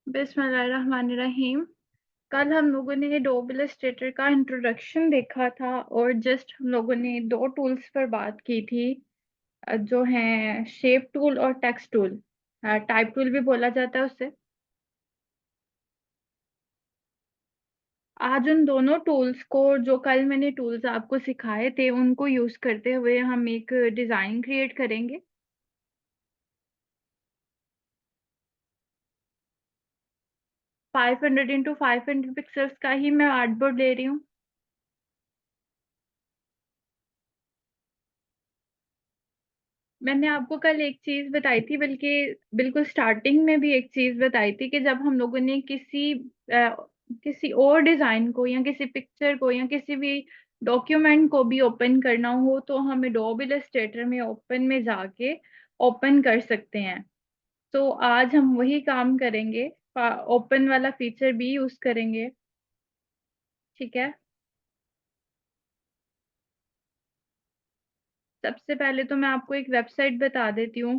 बिस्मिल्लाहिर्रहमानिर्रहीम। कल हम लोगों ने एडोब इलस्ट्रेटर का इंट्रोडक्शन देखा था और जस्ट हम लोगों ने दो टूल्स पर बात की थी, जो हैं शेप टूल और टेक्स्ट टूल। टाइप टूल भी बोला जाता है उसे। आज उन दोनों टूल्स को, जो कल मैंने टूल्स आपको सिखाए थे, उनको यूज करते हुए हम एक डिजाइन क्रिएट करेंगे। 500 x 500 पिक्सल्स का ही मैं आर्टबोर्ड ले रही हूँ। मैंने आपको कल एक चीज बताई थी, बल्कि बिल्कुल स्टार्टिंग में भी एक चीज बताई थी कि जब हम लोगों ने किसी और डिजाइन को या किसी पिक्चर को या किसी भी डॉक्यूमेंट को भी ओपन करना हो तो हम एडोब इलस्ट्रेटर में ओपन में जाके ओपन कर सकते हैं। तो आज हम वही काम करेंगे, ओपन वाला फीचर भी यूज करेंगे। ठीक है। सबसे पहले तो मैं आपको एक वेबसाइट बता देती हूँ।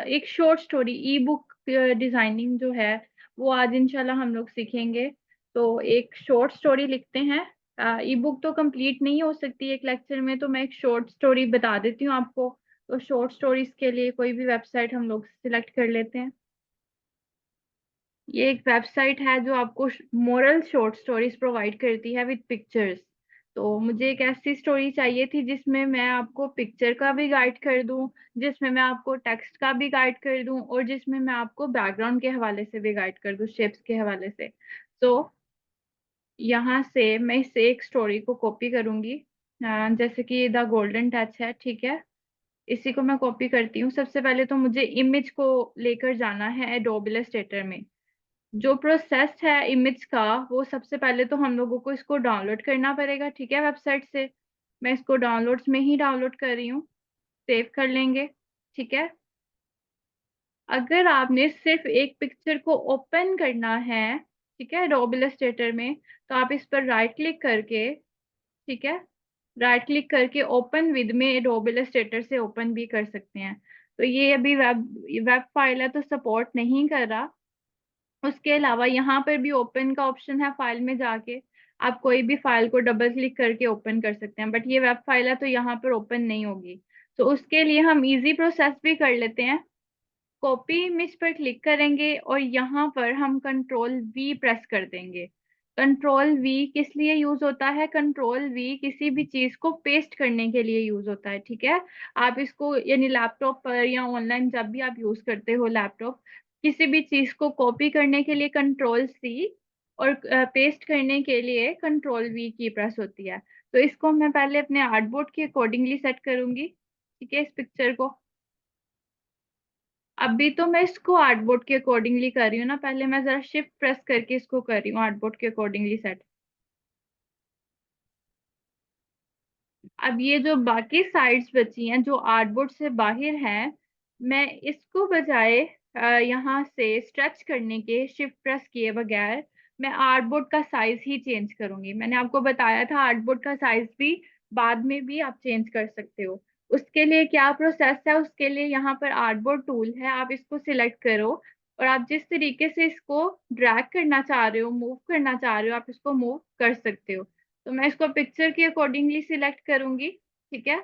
एक शॉर्ट स्टोरी ई बुक डिजाइनिंग जो है, वो आज इंशाल्लाह हम लोग सीखेंगे। तो एक शॉर्ट स्टोरी लिखते हैं। ई बुक तो कंप्लीट नहीं हो सकती एक लेक्चर में, तो मैं एक शॉर्ट स्टोरी बता देती हूँ आपको। तो शॉर्ट स्टोरीज के लिए कोई भी वेबसाइट हम लोग सिलेक्ट कर लेते हैं। ये एक वेबसाइट है जो आपको मोरल शॉर्ट स्टोरीज प्रोवाइड करती है विद पिक्चर्स। तो मुझे एक ऐसी स्टोरी चाहिए थी जिसमें मैं आपको पिक्चर का भी गाइड कर दूं, जिसमें मैं आपको टेक्स्ट का भी गाइड कर दूं और जिसमें मैं आपको बैकग्राउंड के हवाले से भी गाइड कर दूं, शेप्स के हवाले से। तो यहाँ से मैं इस एक स्टोरी को कॉपी करूंगी। जैसे कि द गोल्डन टच है, ठीक है। इसी को मैं कॉपी करती हूँ। सबसे पहले तो मुझे इमेज को लेकर जाना है एडोब इलस्ट्रेटर में। जो प्रोसेस है इमेज का, वो सबसे पहले तो हम लोगों को इसको डाउनलोड करना पड़ेगा, ठीक है, वेबसाइट से। मैं इसको डाउनलोड्स में ही डाउनलोड कर रही हूँ। सेव कर लेंगे। ठीक है। अगर आपने सिर्फ एक पिक्चर को ओपन करना है, ठीक है, एडोब इलस्ट्रेटर में, तो आप इस पर राइट क्लिक करके, ठीक है, राइट क्लिक करके ओपन विद में एडोब इलस्ट्रेटर से ओपन भी कर सकते हैं। तो ये अभी वेब वेब फाइल है तो सपोर्ट नहीं कर रहा। उसके अलावा यहाँ पर भी ओपन का ऑप्शन है, फाइल में जाके आप कोई भी फाइल को डबल क्लिक करके ओपन कर सकते हैं, बट ये वेब फाइल है तो यहाँ पर ओपन नहीं होगी। तो उसके लिए हम इजी प्रोसेस भी कर लेते हैं। कॉपी इमेज पर क्लिक करेंगे और यहाँ पर हम कंट्रोल वी प्रेस कर देंगे। कंट्रोल वी किस लिए यूज होता है? कंट्रोल वी किसी भी चीज को पेस्ट करने के लिए यूज होता है, ठीक है। आप इसको यानी लैपटॉप पर या ऑनलाइन जब भी आप यूज करते हो लैपटॉप, किसी भी चीज को कॉपी करने के लिए कंट्रोल सी और पेस्ट करने के लिए कंट्रोल वी की प्रेस होती है। तो इसको मैं पहले अपने आर्टबोर्ड के अकॉर्डिंगली सेट करूंगी, ठीक है, इस पिक्चर को। अभी तो मैं इसको आर्टबोर्ड के अकॉर्डिंगली कर रही हूँ ना, पहले मैं जरा शिफ्ट प्रेस करके इसको कर रही हूँ आर्टबोर्ड के अकॉर्डिंगली सेट। अब ये जो बाकी साइड्स बची हैं जो आर्टबोर्ड से बाहर हैं, मैं इसको बजाय यहाँ से स्ट्रेच करने के, शिफ्ट प्रेस किए बगैर, मैं आर्टबोर्ड का साइज ही चेंज करूंगी। मैंने आपको बताया था आर्टबोर्ड का साइज भी बाद में भी आप चेंज कर सकते हो। उसके लिए क्या प्रोसेस है? उसके लिए यहाँ पर आर्टबोर्ड टूल है, आप इसको सिलेक्ट करो और आप जिस तरीके से इसको ड्रैग करना चाह रहे हो, मूव करना चाह रहे हो, आप इसको मूव कर सकते हो। तो मैं इसको पिक्चर के अकॉर्डिंगली सिलेक्ट करूंगी, ठीक है।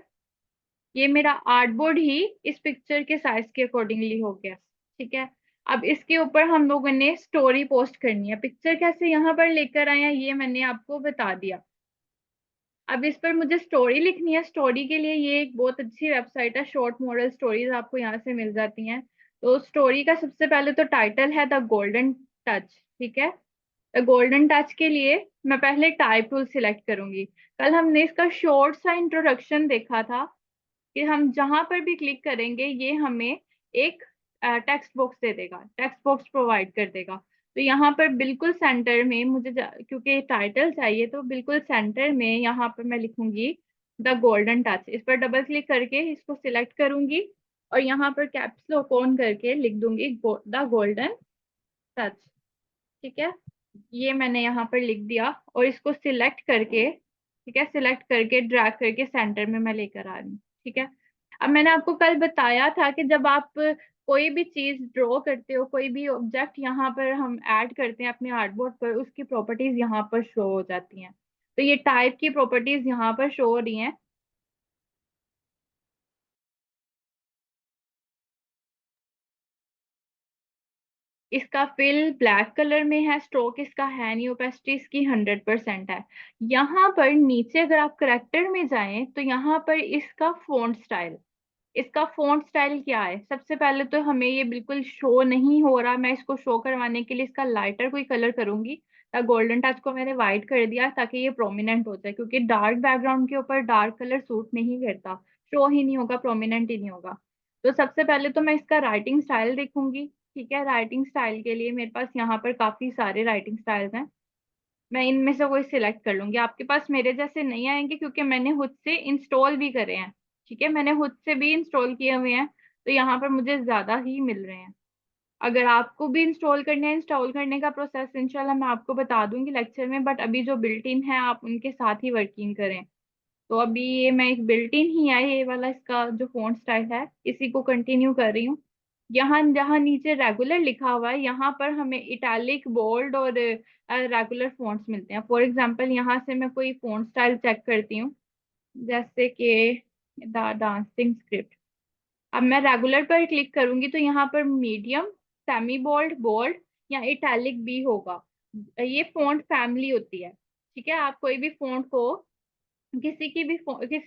ये मेरा आर्टबोर्ड ही इस पिक्चर के साइज के अकॉर्डिंगली हो गया, ठीक है। अब इसके ऊपर हम लोगों ने स्टोरी पोस्ट करनी है। पिक्चर कैसे यहाँ पर लेकर आए हैं ये मैंने आपको बता दिया। अब इस पर मुझे स्टोरी लिखनी है। स्टोरी के लिए ये एक बहुत अच्छी वेबसाइट है, शॉर्ट मॉडल स्टोरीज आपको यहाँ से मिल जाती हैं। तो स्टोरी का सबसे पहले तो टाइटल है द गोल्डन टच, ठीक है। गोल्डन टच के लिए मैं पहले टाइप टूल सिलेक्ट करूंगी। कल हमने इसका शॉर्ट सा इंट्रोडक्शन देखा था कि हम जहां पर भी क्लिक करेंगे ये हमें एक टेक्स्ट बॉक्स दे देगा, टेक्स्ट बॉक्स प्रोवाइड कर देगा। तो यहाँ पर बिल्कुल सेंटर में मुझे क्योंकि टाइटल चाहिए, तो बिल्कुल सेंटर में यहाँ पर मैं लिखूंगी द गोल्डन टच। इस पर डबल क्लिक करके इसको सिलेक्ट करूंगी और यहाँ पर कैप्स लॉक ऑन करके लिख दूंगी द गोल्डन टच, ठीक है। ये मैंने यहाँ पर लिख दिया और इसको सिलेक्ट करके, ठीक है, सिलेक्ट करके ड्रैग करके सेंटर में मैं लेकर आ रही हूँ, ठीक है। अब मैंने आपको कल बताया था कि जब आप कोई भी चीज ड्रॉ करते हो, कोई भी ऑब्जेक्ट यहाँ पर हम ऐड करते हैं अपने आर्टबोर्ड पर, उसकी प्रॉपर्टीज यहाँ पर शो हो जाती हैं। तो ये टाइप की प्रॉपर्टीज यहाँ पर शो हो रही हैं। इसका फिल ब्लैक कलर में है, स्ट्रोक इसका है नहीं, ओपेसिटी इसकी 100% है। यहाँ पर नीचे अगर आप करेक्टर में जाएं तो यहाँ पर इसका फॉन्ट स्टाइल, इसका फॉन्ट स्टाइल क्या है। सबसे पहले तो हमें ये बिल्कुल शो नहीं हो रहा, मैं इसको शो करवाने के लिए इसका लाइटर कोई कलर करूंगी। गोल्डन टच को मैंने व्हाइट कर दिया ताकि ये प्रोमिनेंट हो जाए, क्योंकि डार्क बैकग्राउंड के ऊपर डार्क कलर सूट नहीं करता, शो ही नहीं होगा, प्रोमिनेंट ही नहीं होगा। तो सबसे पहले तो मैं इसका राइटिंग स्टाइल देखूंगी। ठीक है, राइटिंग स्टाइल के लिए मेरे पास यहाँ पर काफी सारे राइटिंग स्टाइल्स हैं, मैं इनमें से कोई सिलेक्ट कर लूंगी। आपके पास मेरे जैसे नहीं आएंगे क्योंकि मैंने खुद से इंस्टॉल भी करे हैं। ठीक है, मैंने खुद से भी इंस्टॉल किए हुए हैं, तो यहाँ पर मुझे ज्यादा ही मिल रहे हैं। अगर आपको भी इंस्टॉल करने हैं, इंस्टॉल करने का प्रोसेस इंशाल्लाह मैं आपको बता दूंगी लेक्चर में, बट अभी जो बिल्ट इन है आप उनके साथ ही वर्किंग करें। तो अभी ये मैं एक बिल्ट इन ही है ये वाला, इसका जो फॉन्ट स्टाइल है इसी को कंटिन्यू कर रही हूँ। यहाँ जहाँ नीचे रेगुलर लिखा हुआ है यहाँ पर हमें इटैलिक, बोल्ड और रेगुलर फॉन्ट्स मिलते हैं। फॉर एग्जांपल यहाँ से मैं कोई फॉन्ट स्टाइल चेक करती हूँ, जैसे कि द डांसिंग स्क्रिप्ट। अब मैं रेगुलर पर क्लिक करूंगी तो यहाँ पर मीडियम, सेमी बोल्ड, बोल्ड या इटैलिक भी होगा। ये फॉन्ट फैमिली होती है। ठीक है, आप कोई भी फॉन्ट को किसी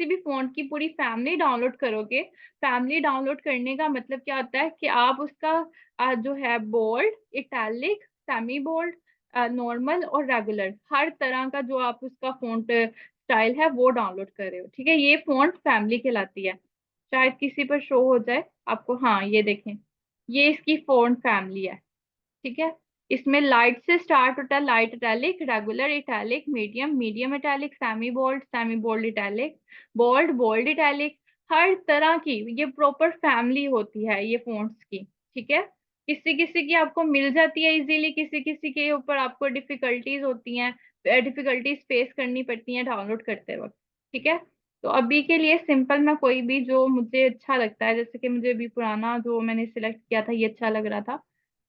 भी फॉन्ट की पूरी फैमिली डाउनलोड करोगे। फैमिली डाउनलोड करने का मतलब क्या होता है कि आप उसका जो है bold, italic, semi bold, normal और रेगुलर, हर तरह का जो आप उसका फॉन्ट स्टाइल है वो डाउनलोड कर रहे हो। ठीक है, ये फॉन्ट फैमिली कहलाती है। शायद किसी पर शो हो जाए आपको, हाँ ये देखें, ये इसकी फॉन्ट फैमिली है। ठीक है, इसमें लाइट से स्टार्ट होता है, light italic, regular italic, medium, medium italic, semi bold italic, bold, bold italic, हर तरह की ये प्रॉपर फैमिली होती है ये फोन्ट्स की। ठीक है, किसी किसी की आपको मिल जाती है इजीली, किसी किसी के ऊपर आपको डिफिकल्टीज होती हैं, डिफिकल्टीज फेस करनी पड़ती हैं डाउनलोड करते वक्त। ठीक है, तो अभी के लिए सिंपल मैं कोई भी जो मुझे अच्छा लगता है, जैसे कि मुझे अभी पुराना जो मैंने सिलेक्ट किया था ये अच्छा लग रहा था,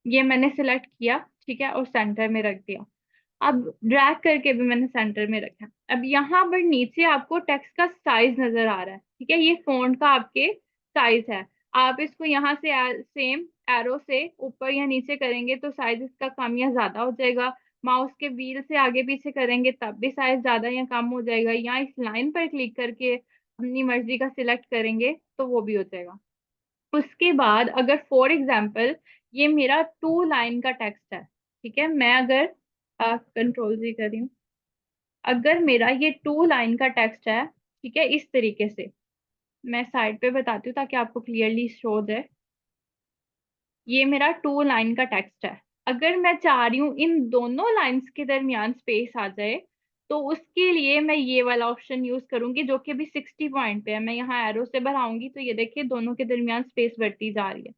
ये मैंने सिलेक्ट किया। ठीक है, और सेंटर में रख दिया। अब ड्रैग करके भी मैंने सेंटर में रखा। अब यहाँ पर नीचे आपको टेक्स्ट का साइज नजर आ रहा है। ठीक है, ये फॉन्ट का आपके साइज है। आप इसको यहाँ से सेम एरो से ऊपर या नीचे करेंगे तो साइज इसका कम या ज्यादा हो जाएगा। माउस के व्हील से आगे पीछे करेंगे तब भी साइज ज्यादा या कम हो जाएगा, या इस लाइन पर क्लिक करके अपनी मर्जी का सिलेक्ट करेंगे तो वो भी हो जाएगा। उसके बाद अगर फॉर एग्जाम्पल ये मेरा 2 लाइन का टेक्स्ट है। ठीक है, मैं अगर कंट्रोल जी कर रही हूँ, अगर मेरा ये 2 लाइन का टेक्स्ट है, ठीक है, इस तरीके से मैं साइड पे बताती हूँ ताकि आपको क्लियरली शो हो जाए। ये मेरा 2 लाइन का टेक्स्ट है। अगर मैं चाह रही हूँ इन दोनों लाइंस के दरमियान स्पेस आ जाए, तो उसके लिए मैं ये वाला ऑप्शन यूज करूंगी जो कि अभी 60 पॉइंट पे है। मैं यहाँ एरो से बढ़ाऊंगी तो ये देखिए दोनों के दरमियान स्पेस बढ़ती जा रही है।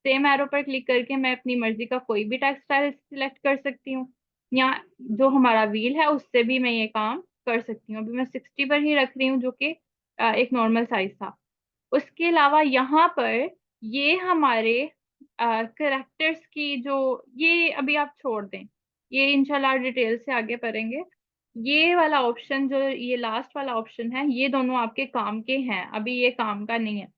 सेम एरो पर क्लिक करके मैं अपनी मर्जी का कोई भी टेक्स्ट स्टाइल सिलेक्ट कर सकती हूँ, या जो हमारा व्हील है उससे भी मैं ये काम कर सकती हूँ। अभी मैं 60 पर ही रख रही हूँ जो कि एक नॉर्मल साइज था। उसके अलावा यहाँ पर ये हमारे करेक्टर्स की जो, ये अभी आप छोड़ दें, ये इंशाल्लाह डिटेल से आगे पढ़ेंगे। ये वाला ऑप्शन जो ये लास्ट वाला ऑप्शन है ये दोनों आपके काम के हैं, अभी ये काम का नहीं है।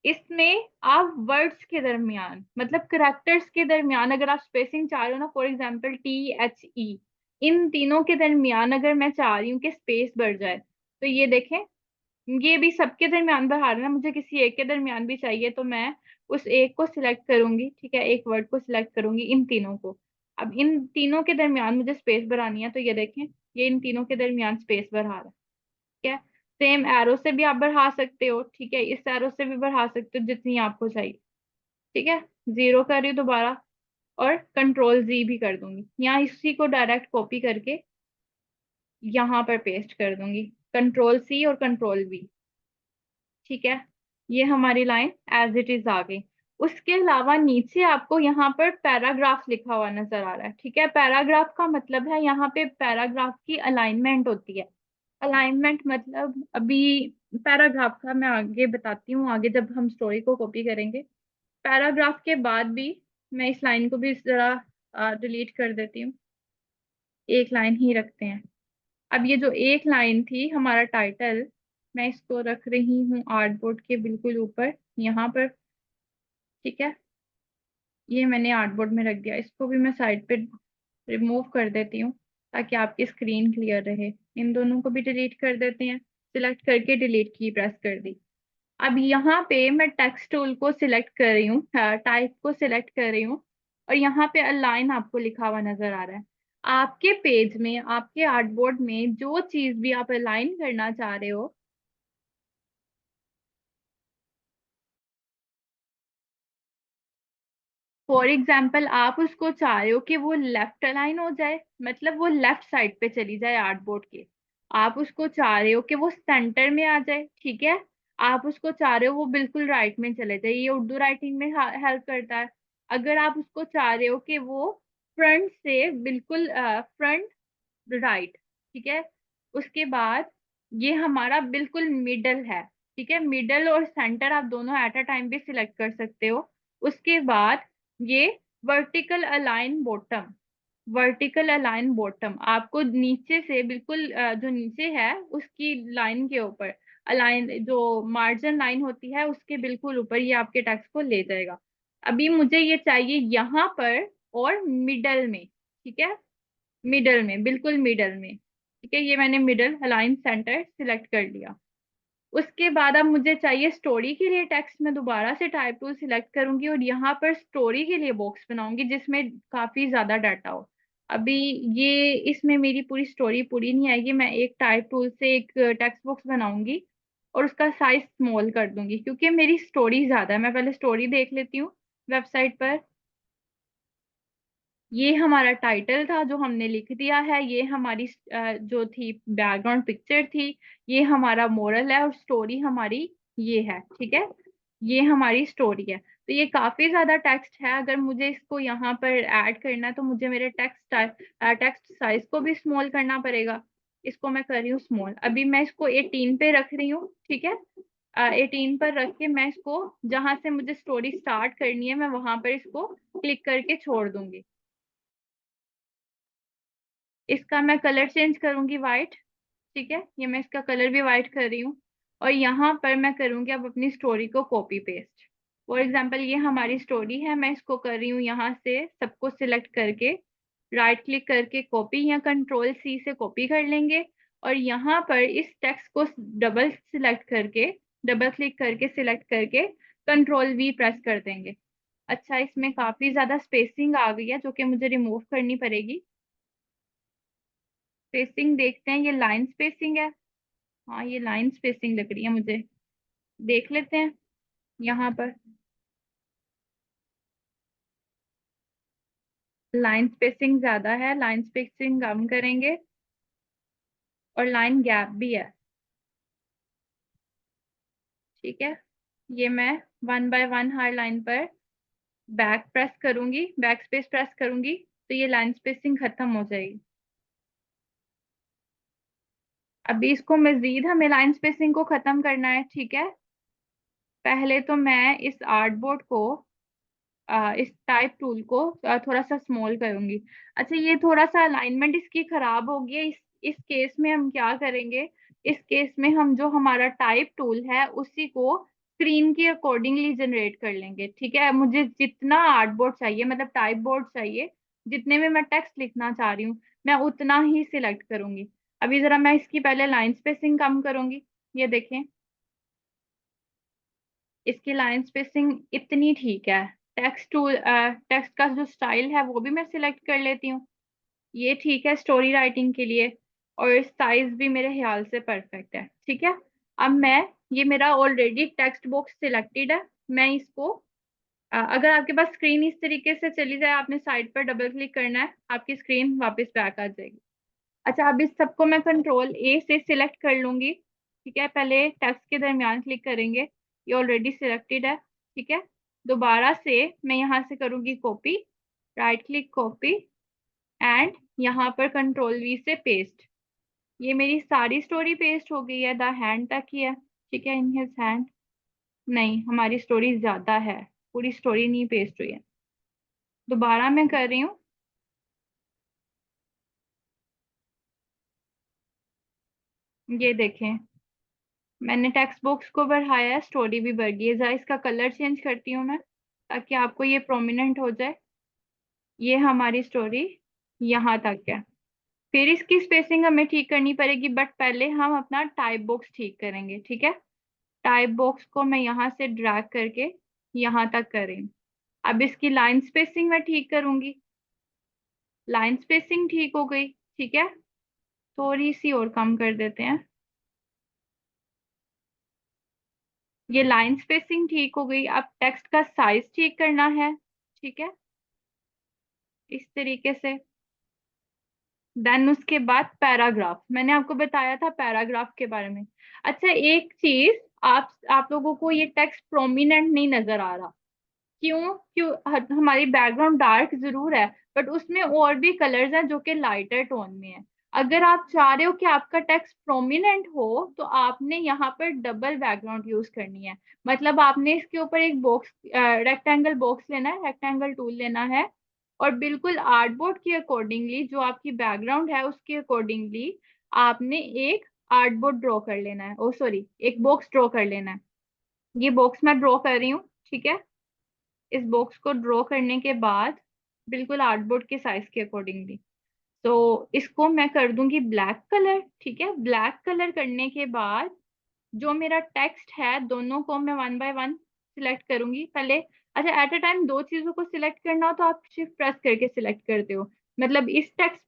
इसमें आप वर्ड्स के दरमियान मतलब करेक्टर्स के दरमियान अगर आप स्पेसिंग चाह रहे हो ना, फॉर एग्जांपल THE, इन तीनों के दरमियान अगर मैं चाह रही हूँ कि स्पेस बढ़ जाए तो ये देखें, ये भी सबके दरमियान बढ़ा रहा है, मुझे किसी एक के दरमियान भी चाहिए तो मैं उस एक को सिलेक्ट करूंगी। ठीक है, एक वर्ड को सिलेक्ट करूंगी, इन तीनों को। अब इन तीनों के दरमियान मुझे स्पेस बढ़ानी है तो ये देखें, ये इन तीनों के दरमियान स्पेस बढ़ा रहा है। ठीक है, सेम एरो से भी आप बढ़ा सकते हो। ठीक है, इस एरो से भी बढ़ा सकते हो जितनी आपको चाहिए। ठीक है, 0 कर रही हूँ दोबारा, और कंट्रोल जी भी कर दूंगी, यहाँ इसी को डायरेक्ट कॉपी करके यहाँ पर पेस्ट कर दूंगी, कंट्रोल C और कंट्रोल V। ठीक है, ये हमारी लाइन एज इट इज आ गई। उसके अलावा नीचे आपको यहाँ पर पैराग्राफ लिखा हुआ नजर आ रहा है। ठीक है, पैराग्राफ का मतलब है यहाँ पे पैराग्राफ की अलाइनमेंट होती है। अलाइनमेंट मतलब अभी पैराग्राफ का मैं आगे बताती हूँ, आगे जब हम स्टोरी को कॉपी करेंगे। पैराग्राफ के बाद भी मैं इस लाइन को भी जरा डिलीट कर देती हूँ, एक लाइन ही रखते हैं। अब ये जो एक लाइन थी हमारा टाइटल, मैं इसको रख रही हूँ आर्टबोर्ड के बिल्कुल ऊपर यहाँ पर। ठीक है, ये मैंने आर्टबोर्ड में रख दिया। इसको भी मैं साइड पे रिमूव कर देती हूँ ताकि आपकी स्क्रीन क्लियर रहे। इन दोनों को भी डिलीट कर देते हैं। सिलेक्ट करके डिलीट की प्रेस कर दी। अब यहाँ पे मैं टेक्स्ट टूल को सिलेक्ट कर रही हूँ, टाइप को सिलेक्ट कर रही हूँ, और यहाँ पे अलाइन आपको लिखा हुआ नजर आ रहा है। आपके पेज में, आपके आर्टबोर्ड में जो चीज भी आप अलाइन करना चाह रहे हो, फॉर एग्जाम्पल आप उसको चाह रहे हो कि वो लेफ्ट अलाइन हो जाए, मतलब वो लेफ्ट साइड पे चली जाए आर्टबोर्ड के। आप उसको चाह रहे हो कि वो सेंटर में आ जाए, ठीक है। आप उसको चाह रहे हो वो बिल्कुल राइट में चले जाए, ये उर्दू राइटिंग में हेल्प करता है। अगर आप उसको चाह रहे हो कि वो फ्रंट से बिल्कुल फ्रंट राइट, ठीक है। उसके बाद ये हमारा बिल्कुल मिडल है, ठीक है। मिडल और सेंटर आप दोनों एट अ टाइम भी सिलेक्ट कर सकते हो। उसके बाद ये vertical align bottom, vertical align bottom आपको नीचे से बिल्कुल जो नीचे है उसकी लाइन के ऊपर, अलाइन जो मार्जिन लाइन होती है उसके बिल्कुल ऊपर ये आपके टेक्स्ट को ले जाएगा। अभी मुझे ये चाहिए यहाँ पर और मिडल में, ठीक है। मिडल में, बिल्कुल मिडल में, ठीक है। ये मैंने मिडल अलाइन सेंटर सिलेक्ट कर लिया। उसके बाद अब मुझे चाहिए स्टोरी के लिए टेक्स्ट। मैं दोबारा से टाइप टूल सिलेक्ट करूंगी और यहाँ पर स्टोरी के लिए बॉक्स बनाऊंगी जिसमें काफी ज्यादा डाटा हो। अभी ये इसमें मेरी पूरी स्टोरी पूरी नहीं आएगी, मैं एक टाइप टूल से एक टेक्स्ट बॉक्स बनाऊंगी और उसका साइज स्मॉल कर दूंगी क्योंकि मेरी स्टोरी ज्यादा है। मैं पहले स्टोरी देख लेती हूँ वेबसाइट पर। ये हमारा टाइटल था जो हमने लिख दिया है, ये हमारी जो थी बैकग्राउंड पिक्चर थी, ये हमारा मोरल है और स्टोरी हमारी ये है, ठीक है। ये हमारी स्टोरी है। तो ये काफी ज्यादा टेक्स्ट है। अगर मुझे इसको यहाँ पर ऐड करना है तो मुझे मेरे टेक्स्ट साइज को भी स्मॉल करना पड़ेगा। इसको मैं कर रही हूँ स्मॉल। अभी मैं इसको 18 पे रख रही हूँ, ठीक है। 18 पर रख के मैं इसको जहां से मुझे स्टोरी स्टार्ट करनी है मैं वहां पर इसको क्लिक करके छोड़ दूंगी। इसका मैं कलर चेंज करूंगी वाइट, ठीक है। ये मैं इसका कलर भी वाइट कर रही हूँ। और यहाँ पर मैं करूंगी अब अपनी स्टोरी को कॉपी पेस्ट। फॉर एग्जाम्पल ये हमारी स्टोरी है, मैं इसको कर रही हूँ यहाँ से सबको सिलेक्ट करके राइट क्लिक करके कॉपी, या कंट्रोल सी से कॉपी कर लेंगे। और यहाँ पर इस टेक्स्ट को डबल सिलेक्ट करके, डबल क्लिक करके सिलेक्ट करके कंट्रोल वी प्रेस कर देंगे। अच्छा, इसमें काफी ज्यादा स्पेसिंग आ गई है जो कि मुझे रिमूव करनी पड़ेगी। स्पेसिंग देखते हैं, ये लाइन स्पेसिंग है। हाँ, ये लाइन स्पेसिंग लग रही है मुझे। देख लेते हैं यहाँ पर। लाइन स्पेसिंग ज्यादा है, लाइन स्पेसिंग कम करेंगे। और लाइन गैप भी है, ठीक है। ये मैं one by one her line पर बैक प्रेस करूंगी, बैक स्पेस प्रेस करूंगी तो ये लाइन स्पेसिंग खत्म हो जाएगी। अभी इसको मजीद हमें लाइन स्पेसिंग को खत्म करना है, ठीक है। पहले तो मैं इस आर्टबोर्ड को इस टाइप टूल को थोड़ा सा स्मॉल करूंगी। अच्छा, ये थोड़ा सा अलाइनमेंट इसकी खराब हो गई है। इस केस में हम क्या करेंगे, इस केस में हम जो हमारा टाइप टूल है उसी को स्क्रीन के अकॉर्डिंगली जनरेट कर लेंगे, ठीक है। मुझे जितना आर्टबोर्ड चाहिए, मतलब टाइप बोर्ड चाहिए, जितने में मैं टेक्स्ट लिखना चाह रही हूँ मैं उतना ही सिलेक्ट करूंगी। अभी जरा मैं इसकी पहले लाइन स्पेसिंग कम करूंगी। ये देखें, इसकी लाइन स्पेसिंग इतनी ठीक है। टेक्स्ट का जो स्टाइल है वो भी मैं सिलेक्ट कर लेती हूँ। ये ठीक है स्टोरी राइटिंग के लिए। और साइज भी मेरे ख्याल से परफेक्ट है, ठीक है। अब मैं, ये मेरा ऑलरेडी टेक्स्ट बॉक्स सिलेक्टेड है। मैं इसको अगर आपके पास स्क्रीन इस तरीके से चली जाए, आपने साइड पर डबल क्लिक करना है, आपकी स्क्रीन वापस बैक आ जाएगी। अच्छा, अब इस सबको मैं कंट्रोल ए से सिलेक्ट कर लूंगी, ठीक है। पहले टेक्स्ट के दरमियान क्लिक करेंगे, ये ऑलरेडी सिलेक्टेड है, ठीक है। दोबारा से मैं यहाँ से करूंगी copy, right click copy, and यहाँ पर कंट्रोल वी से पेस्ट। ये मेरी सारी स्टोरी पेस्ट हो गई है, द हैंड तक ही है, ठीक है। इन हिज हैंड नहीं, हमारी स्टोरी ज्यादा है। पूरी स्टोरी नहीं पेस्ट हुई है। दोबारा मैं कर रही हूँ। ये देखें, मैंने टेक्स्ट बॉक्स को बढ़ाया है, स्टोरी भी बढ़ गई है। जरा इसका कलर चेंज करती हूँ मैं, ताकि आपको ये प्रोमिनेंट हो जाए। ये हमारी स्टोरी यहाँ तक है। फिर इसकी स्पेसिंग हमें ठीक करनी पड़ेगी, बट पहले हम अपना टाइप बॉक्स ठीक करेंगे, ठीक है। टाइप बॉक्स को मैं यहाँ से ड्रैग करके यहाँ तक करें। अब इसकी लाइन स्पेसिंग मैं ठीक करूंगी। लाइन स्पेसिंग ठीक हो गई, ठीक है। थोड़ी सी और कम कर देते हैं। ये लाइन स्पेसिंग ठीक हो गई। अब टेक्स्ट का साइज ठीक करना है, ठीक है, इस तरीके से। देन उसके बाद पैराग्राफ, मैंने आपको बताया था पैराग्राफ के बारे में। अच्छा, एक चीज, आप लोगों को ये टेक्स्ट प्रोमिनेंट नहीं नजर आ रहा। क्यों? क्यों? हमारी बैकग्राउंड डार्क जरूर है, बट उसमें और भी कलर्स हैं जो कि लाइटर टोन में है। अगर आप चाह रहे हो कि आपका टेक्स्ट प्रोमिनेंट हो, तो आपने यहाँ पर डबल बैकग्राउंड यूज करनी है। मतलब आपने इसके ऊपर एक बॉक्स, रेक्टेंगल बॉक्स लेना है, रेक्टेंगल टूल लेना है, और बिल्कुल आर्टबोर्ड के अकॉर्डिंगली, जो आपकी बैकग्राउंड है उसके अकॉर्डिंगली आपने एक आर्टबोर्ड ड्रॉ कर लेना है, ओ सॉरी, एक बॉक्स ड्रॉ कर लेना है। ये बॉक्स मैं ड्रॉ कर रही हूँ, ठीक है। इस बॉक्स को ड्रॉ करने के बाद बिल्कुल आर्टबोर्ड के साइज के अकॉर्डिंगली, तो इसको मैं कर दूंगी ब्लैक कलर, ठीक है। ब्लैक कलर करने के बाद जो मेरा टेक्स्ट है, दोनों को मैं वन बाय वन सिलेक्ट करूंगी पहले। अच्छा, एट अ टाइम दो चीजों को सिलेक्ट करना हो तो आप शिफ्ट प्रेस करके सिलेक्ट करते हो। मतलब इस टेक्स्ट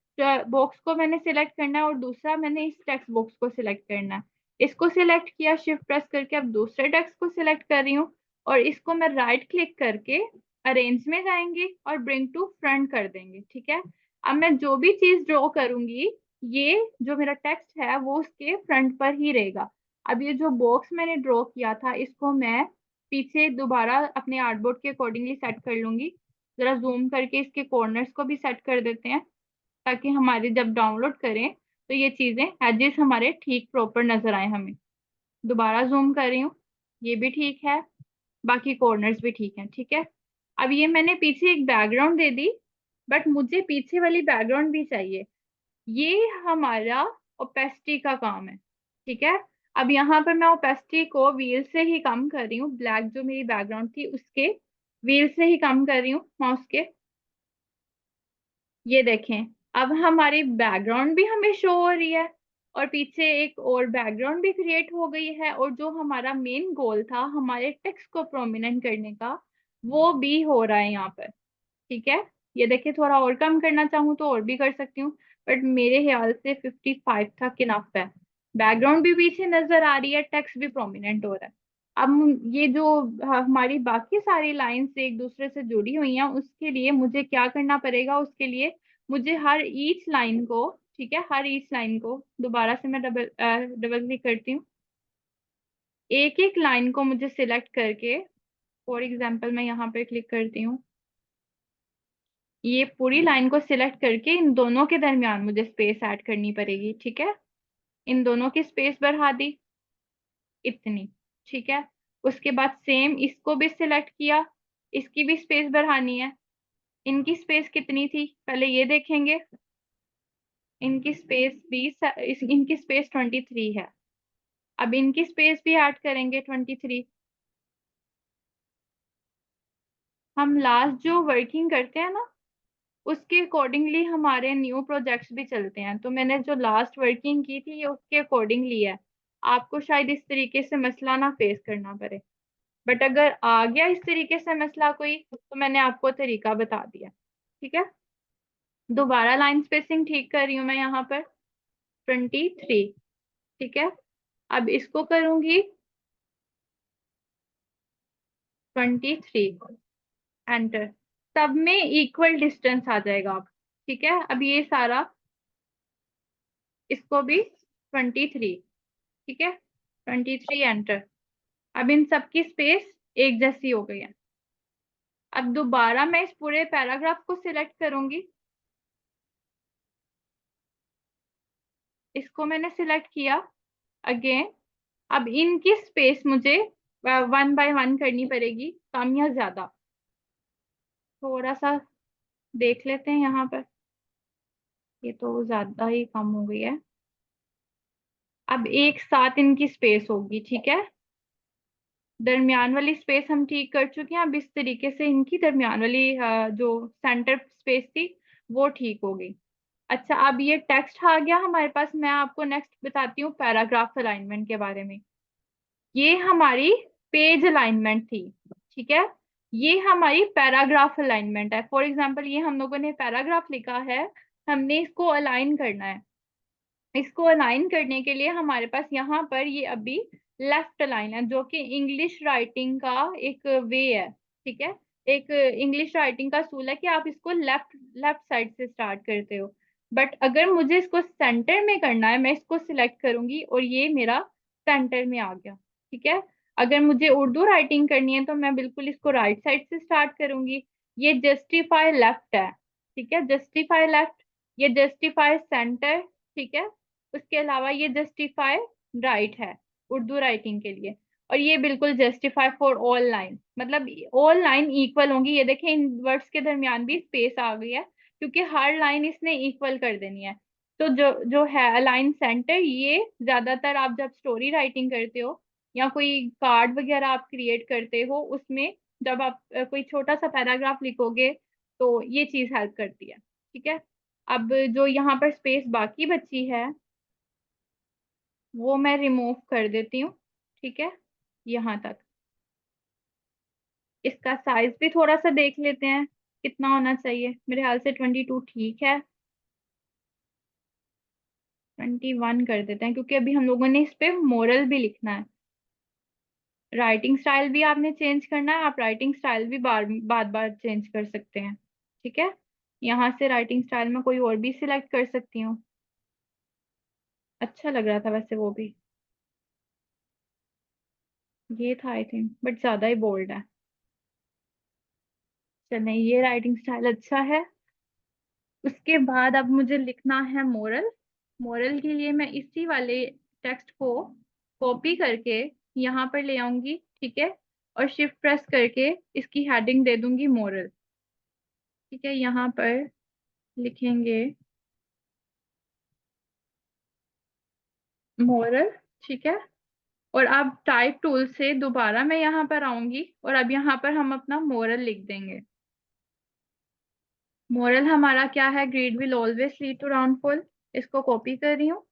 बॉक्स को मैंने सिलेक्ट करना है और दूसरा मैंने इस टेक्स्ट बॉक्स को सिलेक्ट करना है। इसको सिलेक्ट किया शिफ्ट प्रेस करके, अब दूसरे टेक्स्ट को सिलेक्ट कर रही हूँ, और इसको मैं राइट क्लिक करके अरेंज में जाएंगे और ब्रिंग टू फ्रंट कर देंगे, ठीक है। अब मैं जो भी चीज ड्रॉ करूंगी, ये जो मेरा टेक्स्ट है वो उसके फ्रंट पर ही रहेगा। अब ये जो बॉक्स मैंने ड्रॉ किया था, इसको मैं पीछे दोबारा अपने आर्टबोर्ड के अकॉर्डिंगली सेट कर लूंगी। जरा जूम करके इसके कॉर्नर्स को भी सेट कर देते हैं, ताकि हमारे जब डाउनलोड करें तो ये चीजें एजेस हमारे ठीक प्रॉपर नजर आए हमें। दोबारा जूम कर रही हूँ, ये भी ठीक है, बाकी कॉर्नर्स भी ठीक है, ठीक है। अब ये मैंने पीछे एक बैकग्राउंड दे दी, बट मुझे पीछे वाली बैकग्राउंड भी चाहिए। ये हमारा ओपेसिटी का काम है, ठीक है। अब यहाँ पर मैं ओपेसिटी को व्हील से ही कम कर रही हूँ। ब्लैक जो मेरी बैकग्राउंड थी उसके व्हील से ही कम कर रही हूँ माउस के। ये देखें, अब हमारी बैकग्राउंड भी हमें शो हो रही है, और पीछे एक और बैकग्राउंड भी क्रिएट हो गई है, और जो हमारा मेन गोल था हमारे टेक्स्ट को प्रोमिनेंट करने का, वो भी हो रहा है यहाँ पर, ठीक है। ये देखिए, थोड़ा और कम करना चाहूँ तो और भी कर सकती हूँ, बट मेरे ख्याल से 55 तक इनफ है। बैकग्राउंड भी पीछे नजर आ रही है, टेक्स्ट भी प्रोमिनेंट हो रहा है। अब ये जो हमारी बाकी सारी लाइंस एक दूसरे से जुड़ी हुई हैं, उसके लिए मुझे क्या करना पड़ेगा? उसके लिए मुझे हर ईच लाइन को, ठीक है, हर ईच लाइन को दोबारा से मैं डबल डबल क्लिक करती हूँ। एक एक लाइन को मुझे सिलेक्ट करके, फॉर एग्जाम्पल मैं यहाँ पे क्लिक करती हूँ, ये पूरी लाइन को सिलेक्ट करके इन दोनों के दरमियान मुझे स्पेस ऐड करनी पड़ेगी, ठीक है। इन दोनों की स्पेस बढ़ा दी, इतनी, ठीक है। उसके बाद सेम इसको भी सिलेक्ट किया, इसकी भी स्पेस बढ़ानी है। इनकी स्पेस कितनी थी पहले ये देखेंगे। इनकी स्पेस 20, इनकी स्पेस 23 है। अब इनकी स्पेस भी ऐड करेंगे 23। हम लास्ट जो वर्किंग करते हैं ना, उसके अकॉर्डिंगली हमारे न्यू प्रोजेक्ट्स भी चलते हैं। तो मैंने जो लास्ट वर्किंग की थी ये उसके अकॉर्डिंगली है। आपको शायद इस तरीके से मसला ना फेस करना पड़े, बट अगर आ गया इस तरीके से मसला कोई, तो मैंने आपको तरीका बता दिया, ठीक है। दोबारा लाइन स्पेसिंग ठीक कर रही हूँ मैं यहाँ पर, 23, ठीक है। अब इसको करूंगी 23, एंटर। सब में इक्वल डिस्टेंस आ जाएगा अब, ठीक है। अब ये सारा, इसको भी 23, ठीक है, 23, एंटर। अब इन सबकी स्पेस एक जैसी हो गई है। अब दोबारा मैं इस पूरे पैराग्राफ को सिलेक्ट करूंगी, इसको मैंने सिलेक्ट किया अगेन। अब इनकी स्पेस मुझे वन बाय वन करनी पड़ेगी, कम या ज्यादा। थोड़ा सा देख लेते हैं यहाँ पर। ये तो ज्यादा ही कम हो गई है। अब एक साथ इनकी स्पेस होगी, ठीक है। दरमियान वाली स्पेस हम ठीक कर चुके हैं। अब इस तरीके से इनकी दरमियान वाली जो सेंटर स्पेस थी वो ठीक होगी। अच्छा, अब ये टेक्स्ट आ गया हमारे पास। मैं आपको नेक्स्ट बताती हूँ पैराग्राफ अलाइनमेंट के बारे में। ये हमारी पेज अलाइनमेंट थी, ठीक है। ये हमारी पैराग्राफ अलाइनमेंट है। फॉर एग्जाम्पल, ये हम लोगों ने पैराग्राफ लिखा है, हमने इसको अलाइन करना है। इसको अलाइन करने के लिए हमारे पास यहाँ पर ये अभी लेफ्ट अलाइन है, जो कि इंग्लिश राइटिंग का एक वे है, ठीक है। एक इंग्लिश राइटिंग का असूल है कि आप इसको लेफ्ट लेफ्ट साइड से स्टार्ट करते हो। बट अगर मुझे इसको सेंटर में करना है, मैं इसको सिलेक्ट करूंगी और ये मेरा सेंटर में आ गया, ठीक है। अगर मुझे उर्दू राइटिंग करनी है तो मैं बिल्कुल इसको राइट साइड से स्टार्ट करूंगी। ये जस्टिफाई लेफ्ट है, ठीक है, जस्टिफाई लेफ्ट। ये जस्टिफाई सेंटर, ठीक है। उसके अलावा ये जस्टिफाई राइट है उर्दू राइटिंग के लिए। और ये बिल्कुल जस्टिफाई फॉर ऑल लाइन, मतलब ऑल लाइन इक्वल होंगी। ये देखें, इन वर्ड्स के दरमियान भी स्पेस आ गई है, क्योंकि हर लाइन इसने इक्वल कर देनी है। तो जो जो है अलाइन सेंटर, ये ज्यादातर आप जब स्टोरी राइटिंग करते हो या कोई कार्ड वगैरह आप क्रिएट करते हो, उसमें जब आप कोई छोटा सा पैराग्राफ लिखोगे तो ये चीज हेल्प करती है, ठीक है। अब जो यहाँ पर स्पेस बाकी बची है वो मैं रिमूव कर देती हूँ, ठीक है, यहाँ तक। इसका साइज भी थोड़ा सा देख लेते हैं कितना होना चाहिए। मेरे ख्याल से 22 ठीक है। 21 कर देते हैं, क्योंकि अभी हम लोगों ने इस पे मोरल भी लिखना है। राइटिंग स्टाइल भी आपने चेंज करना है। आप राइटिंग स्टाइल भी बार बार चेंज कर सकते हैं, ठीक है। यहाँ से राइटिंग स्टाइल में कोई और भी सिलेक्ट कर सकती हूँ। अच्छा लग रहा था वैसे वो भी। ये था आई थिंक, बट ज्यादा ही बोल्ड है। चलिए, ये राइटिंग स्टाइल अच्छा है। उसके बाद अब मुझे लिखना है मोरल। मोरल के लिए मैं इसी वाले टेक्स्ट को कॉपी करके यहाँ पर ले आऊंगी, ठीक है। और शिफ्ट प्रेस करके इसकी हेडिंग दे दूंगी मोरल, ठीक है। यहाँ पर लिखेंगे मोरल, ठीक है। और अब टाइप टूल से दोबारा मैं यहाँ पर आऊंगी और अब यहाँ पर हम अपना मोरल लिख देंगे। मोरल हमारा क्या है? Greed will always lead to downfall. इसको कॉपी कर रही हूँ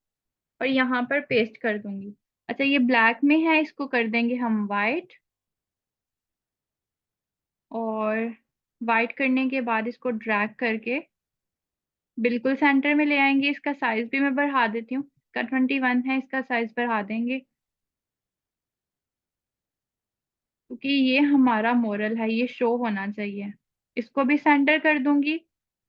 और यहाँ पर पेस्ट कर दूंगी। अच्छा, ये ब्लैक में है, इसको कर देंगे हम वाइट। और वाइट करने के बाद इसको ड्रैग करके बिल्कुल सेंटर में ले आएंगे। इसका साइज भी मैं बढ़ा देती हूँ। इसका 21 है, इसका साइज बढ़ा देंगे, क्योंकि ये हमारा मोरल है, ये शो होना चाहिए। इसको भी सेंटर कर दूंगी।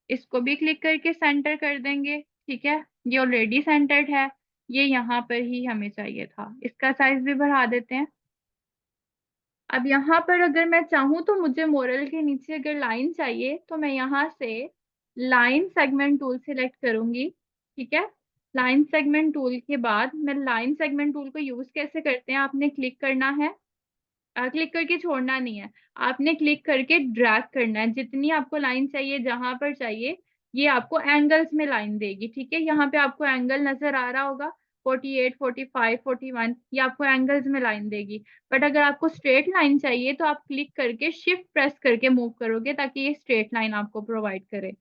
इसको भी क्लिक करके सेंटर कर देंगे, ठीक है। ये ऑलरेडी सेंटर्ड है, ये यहाँ पर ही हमें चाहिए था। इसका साइज भी बढ़ा देते हैं। अब यहाँ पर अगर मैं चाहूँ तो मुझे मोरल के नीचे अगर लाइन चाहिए तो मैं यहाँ से लाइन सेगमेंट टूल सेलेक्ट करूंगी, ठीक है। लाइन सेगमेंट टूल के बाद मैं लाइन सेगमेंट टूल को यूज कैसे करते हैं, आपने क्लिक करना है। क्लिक करके छोड़ना नहीं है, आपने क्लिक करके ड्रैग करना है। जितनी आपको लाइन चाहिए, जहां पर चाहिए, ये आपको एंगल्स में लाइन देगी, ठीक है। यहाँ पे आपको एंगल नजर आ रहा होगा, 48, 45, 41, ये आपको एंगल्स में लाइन देगी। बट अगर आपको स्ट्रेट लाइन चाहिए तो आप क्लिक करके शिफ्ट प्रेस करके मूव करोगे, ताकि ये स्ट्रेट लाइन आपको प्रोवाइड करे।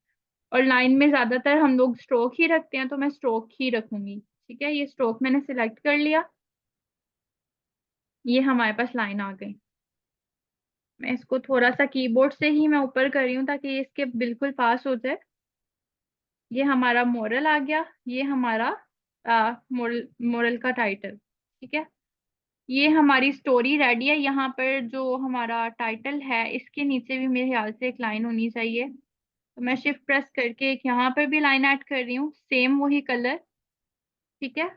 और लाइन में ज्यादातर हम लोग स्ट्रोक ही रखते हैं, तो मैं स्ट्रोक ही रखूंगी, ठीक है। ये स्ट्रोक मैंने सिलेक्ट कर लिया। ये हमारे पास लाइन आ गई। मैं इसको थोड़ा सा कीबोर्ड से ही मैं ऊपर कर रही हूँ ताकि ये इसके बिल्कुल पास हो जाए। ये हमारा मोरल आ गया। ये हमारा मोरल मोरल का टाइटल, ठीक है। ये हमारी स्टोरी रेडी है। यहाँ पर जो हमारा टाइटल है, इसके नीचे भी मेरे ख्याल से एक लाइन होनी चाहिए। तो मैं शिफ्ट प्रेस करके एक यहाँ पर भी लाइन ऐड कर रही हूँ, सेम वही कलर, ठीक है।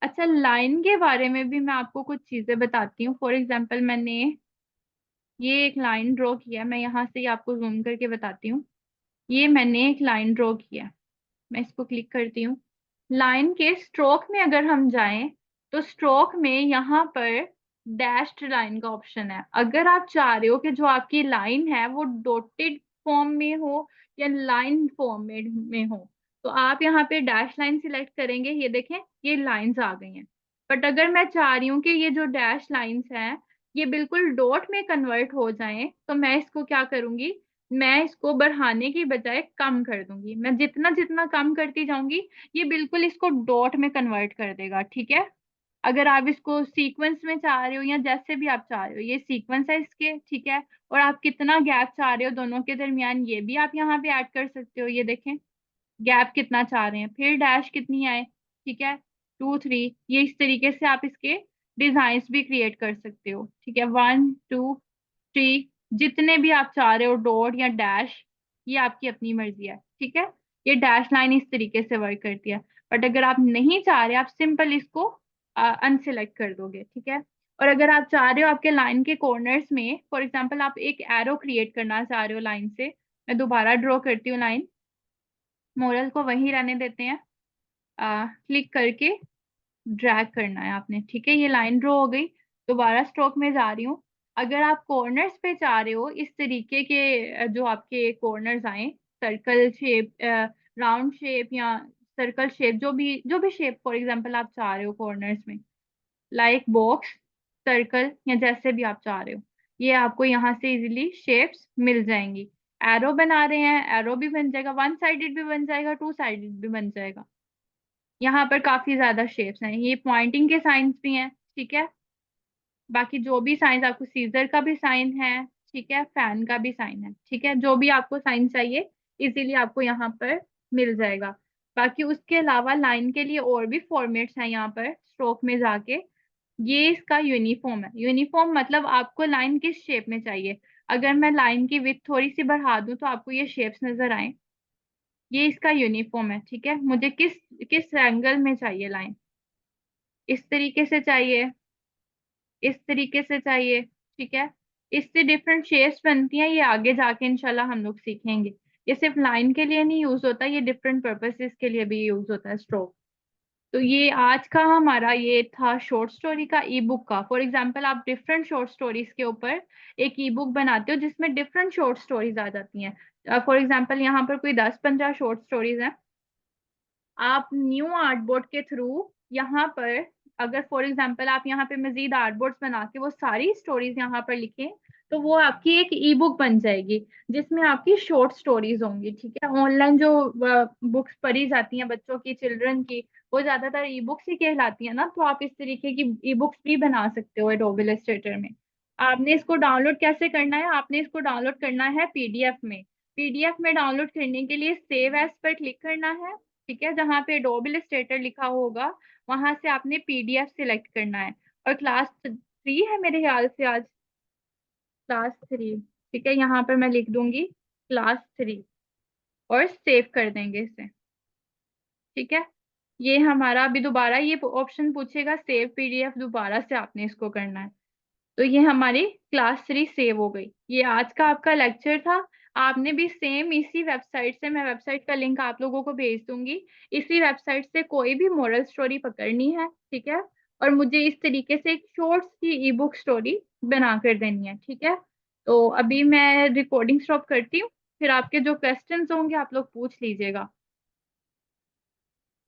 अच्छा, लाइन के बारे में भी मैं आपको कुछ चीजें बताती हूँ। फॉर एग्जाम्पल, मैंने ये एक लाइन ड्रॉ किया है। मैं यहाँ से ही आपको जूम करके बताती हूँ। ये मैंने एक लाइन ड्रॉ किया। मैं इसको क्लिक करती हूँ। लाइन के स्ट्रोक में अगर हम जाएं तो स्ट्रोक में यहाँ पर डैश्ड लाइन का ऑप्शन है। अगर आप चाह रहे हो कि जो आपकी लाइन है वो डॉटेड फॉर्म में हो या लाइन फॉर्मेट में हो, तो आप यहाँ पे डैश लाइन सिलेक्ट करेंगे। ये देखें, ये लाइंस आ गई हैं। बट अगर मैं चाह रही हूँ कि ये जो डैश लाइंस हैं ये बिल्कुल डॉट में कन्वर्ट हो जाएं, तो मैं इसको क्या करूंगी, मैं इसको बढ़ाने की बजाय कम कर दूंगी। मैं जितना जितना कम करती जाऊंगी ये बिल्कुल इसको डॉट में कन्वर्ट कर देगा, ठीक है। अगर आप इसको सीक्वेंस में चाह रहे हो या जैसे भी आप चाह रहे हो, ये सीक्वेंस है इसके, ठीक है। और आप कितना गैप चाह रहे हो दोनों के दरमियान ये भी आप यहाँ पे ऐड कर सकते हो। ये देखें, गैप कितना चाह रहे हैं, फिर डैश कितनी आए, ठीक है, 2 3। ये इस तरीके से आप इसके डिजाइन्स भी क्रिएट कर सकते हो, ठीक है। 1 2 3, जितने भी आप चाह रहे हो डॉट या डैश, ये आपकी अपनी मर्जी है, ठीक है। ये डैश लाइन इस तरीके से वर्क करती है। बट अगर आप नहीं चाह रहे, आप सिंपल इसको अनसिलेक्ट कर दोगे, ठीक है। और अगर आप चाह रहे हो आपके लाइन के कॉर्नर्स में, फॉर एग्जाम्पल आप एक एरो क्रिएट करना चाह रहे हो लाइन से, मैं दोबारा ड्रॉ करती हूँ लाइन, मोरल को वहीं रहने देते हैं। क्लिक करके ड्रैग करना है आपने, ठीक है। ये लाइन ड्रॉ हो गई। दोबारा स्ट्रोक में जा रही हूँ। अगर आप कॉर्नर्स पे चाह रहे हो इस तरीके के जो आपके कॉर्नर्स आए, सर्कल शेप, राउंड शेप या सर्कल शेप, जो भी शेप फॉर एग्जांपल आप चाह रहे हो कॉर्नर्स में, लाइक बॉक्स, सर्कल या जैसे भी आप चाह रहे हो, ये आपको यहाँ से इजीली शेप्स मिल जाएंगी। एरो बना रहे हैं, एरो भी बन जाएगा, वन साइडेड भी बन जाएगा, टू साइडेड भी बन जाएगा। यहाँ पर काफी ज्यादा शेप्स हैं, ये पॉइंटिंग के साइंस भी हैं, ठीक है। बाकी जो भी साइंस आपको, सीजर का भी साइन है, ठीक है, फैन का भी साइन है, ठीक है। जो भी आपको साइन चाहिए इजीली आपको यहाँ पर मिल जाएगा। बाकी उसके अलावा लाइन के लिए और भी फॉर्मेट्स हैं यहाँ पर स्ट्रोक में जाके। ये इसका यूनिफॉर्म है। यूनिफॉर्म मतलब आपको लाइन किस शेप में चाहिए। अगर मैं लाइन की विड्थ थोड़ी सी बढ़ा दूं तो आपको ये शेप्स नजर आए, ये इसका यूनिफॉर्म है, ठीक है। मुझे किस किस एंगल में चाहिए लाइन, इस तरीके से चाहिए, इस तरीके से चाहिए, ठीक है। इससे डिफरेंट शेप्स बनती हैं, ये आगे जाके इंशाल्लाह हम लोग सीखेंगे। ये सिर्फ लाइन के लिए नहीं यूज होता, ये डिफरेंट पर्पसेस के लिए भी यूज होता है स्ट्रोक। तो ये आज का हमारा ये था शॉर्ट स्टोरी का, ई बुक का। फॉर एग्जाम्पल आप डिफरेंट शॉर्ट स्टोरीज के ऊपर एक ई बुक बनाते हो जिसमें डिफरेंट शॉर्ट स्टोरीज आ जाती हैं। फॉर एग्जाम्पल यहाँ पर कोई 10 15 शॉर्ट स्टोरीज हैं। आप न्यू आर्टबोर्ड के थ्रू यहाँ पर, अगर फॉर एग्जांपल आप यहाँ पे मजीद आर्टबोर्ड्स बना के वो सारी स्टोरीज यहाँ पर लिखें, तो वो आपकी एक ई बुक बन जाएगी जिसमें आपकी शॉर्ट स्टोरीज होंगी, ठीक है। ऑनलाइन जो बुक्स पढ़ी जाती हैं बच्चों की, चिल्ड्रन की, वो ज्यादातर ई बुक्स ही कहलाती है ना। तो आप इस तरीके की ई बुक्स भी बना सकते हो एडोबी इलस्ट्रेटर में। आपने इसको डाउनलोड कैसे करना है, आपने इसको डाउनलोड करना है पीडीएफ में। पीडीएफ में डाउनलोड करने के लिए सेव एज पर क्लिक करना है, ठीक है। जहाँ पे एडोबी इलस्ट्रेटर लिखा होगा वहां से आपने पीडीएफ सिलेक्ट करना है। और क्लास 3 है मेरे ख्याल से आज, क्लास 3, ठीक है। यहाँ पर मैं लिख दूंगी क्लास 3 और सेव कर देंगे इसे, ठीक है। ये हमारा अभी दोबारा ये ऑप्शन पूछेगा सेव पीडीएफ, दोबारा से आपने इसको करना है। तो ये हमारी क्लास 3 सेव हो गई। ये आज का आपका लेक्चर था। आपने भी सेम इसी वेबसाइट से, मैं वेबसाइट का लिंक आप लोगों को भेज दूंगी, इसी वेबसाइट से कोई भी मोरल स्टोरी पकड़नी है, ठीक है। और मुझे इस तरीके से एक शॉर्ट सी ई बुक स्टोरी बना कर देनी है, ठीक है। तो अभी मैं रिकॉर्डिंग स्टॉप करती हूँ, फिर आपके जो क्वेश्चंस होंगे आप लोग पूछ लीजिएगा।